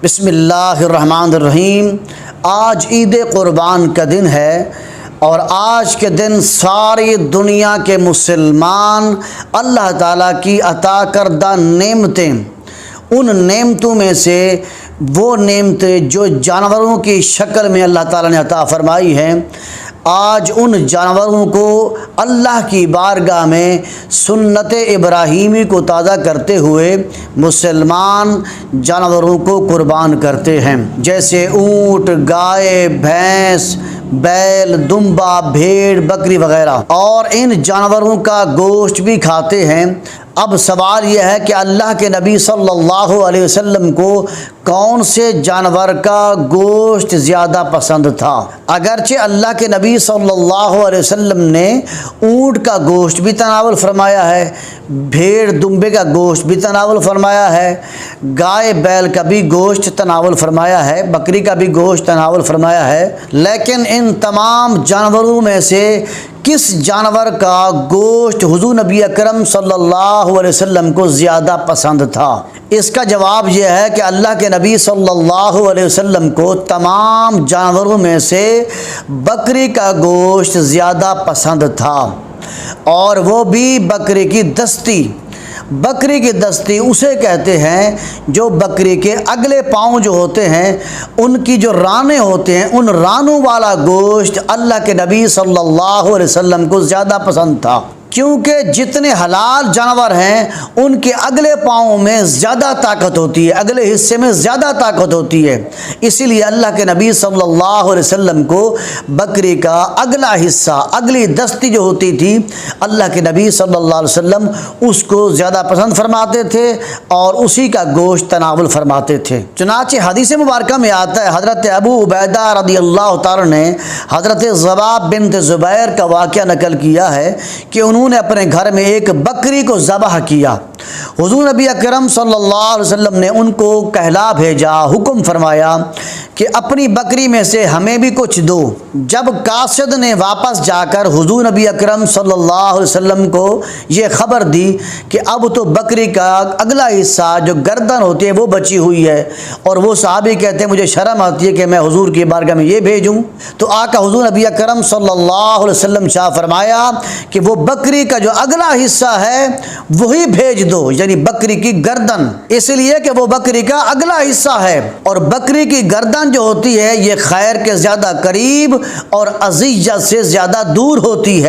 بسم اللہ الرحمن الرحیم۔ آج عید قربان کا دن ہے اور آج کے دن ساری دنیا کے مسلمان اللہ تعالیٰ کی عطا کردہ نعمتیں، ان نعمتوں میں سے وہ نعمتیں جو جانوروں کی شکل میں اللہ تعالیٰ نے عطا فرمائی ہیں، آج ان جانوروں کو اللہ کی بارگاہ میں سنت ابراہیمی کو تازہ کرتے ہوئے مسلمان جانوروں کو قربان کرتے ہیں، جیسے اونٹ، گائے، بھینس، بیل، دمبا، بھیڑ، بکری وغیرہ، اور ان جانوروں کا گوشت بھی کھاتے ہیں۔ اب سوال یہ ہے کہ اللہ کے نبی صلی اللہ علیہ وسلم کو کون سے جانور کا گوشت زیادہ پسند تھا؟ اگرچہ اللہ کے نبی صلی اللہ علیہ وسلم نے اونٹ کا گوشت بھی تناول فرمایا ہے، بھیڑ دمبے کا گوشت بھی تناول فرمایا ہے، گائے بیل کا بھی گوشت تناول فرمایا ہے، بکری کا بھی گوشت تناول فرمایا ہے، لیکن ان تمام جانوروں میں سے کس جانور کا گوشت حضور نبی اکرم صلی اللہ علیہ وسلم کو زیادہ پسند تھا؟ اس کا جواب یہ ہے کہ اللہ کے نبی صلی اللہ علیہ وسلم کو تمام جانوروں میں سے بکری کا گوشت زیادہ پسند تھا، اور وہ بھی بکری کی دستی۔ بکری کی دستی اسے کہتے ہیں جو بکری کے اگلے پاؤں جو ہوتے ہیں، ان کی جو رانے ہوتے ہیں، ان رانوں والا گوشت اللہ کے نبی صلی اللہ علیہ وسلم کو زیادہ پسند تھا، کیونکہ جتنے حلال جانور ہیں ان کے اگلے پاؤں میں زیادہ طاقت ہوتی ہے، اگلے حصے میں زیادہ طاقت ہوتی ہے، اسی لیے اللہ کے نبی صلی اللہ علیہ وسلم کو بکری کا اگلا حصہ، اگلی دستی جو ہوتی تھی، اللہ کے نبی صلی اللہ علیہ وسلم اس کو زیادہ پسند فرماتے تھے اور اسی کا گوشت تناول فرماتے تھے۔ چنانچہ حدیث مبارکہ میں آتا ہے، حضرت ابو عبیدہ رضی اللہ تعالی نے حضرت زباب بنت زبیر کا واقعہ نقل کیا ہے کہ انہوں نے اپنے گھر میں ایک بکری کو ذبح کیا۔ حضور نبی اکرم صلی اللہ علیہ وسلم نے ان کو کہلا بھیجا، حکم فرمایا کہ اپنی بکری میں سے ہمیں بھی کچھ دو۔ جب قاصد نے واپس جا کر حضور نبی اکرم صلی اللہ علیہ وسلم کو یہ خبر دی کہ اب تو بکری کا اگلا حصہ جو گردن ہوتی ہے وہ بچی ہوئی ہے، اور وہ صحابی کہتے ہیں مجھے شرم آتی ہے کہ میں حضور کی بارگاہ میں یہ بھیجوں، تو آقا حضور نبی اکرم صلی اللہ علیہ وسلم شاہ فرمایا کہ وہ بکری کا جو اگلا حصہ ہے وہی بھیج دو، یعنی بکری کی گردن، اس لیے کہ وہ بکری کا اگلا حصہ ہے، اور بکری کی گردن جو ہوتی ہے یہ خیر کے زیادہ قریب اور اذیت سے زیادہ دور ہوتی ہے۔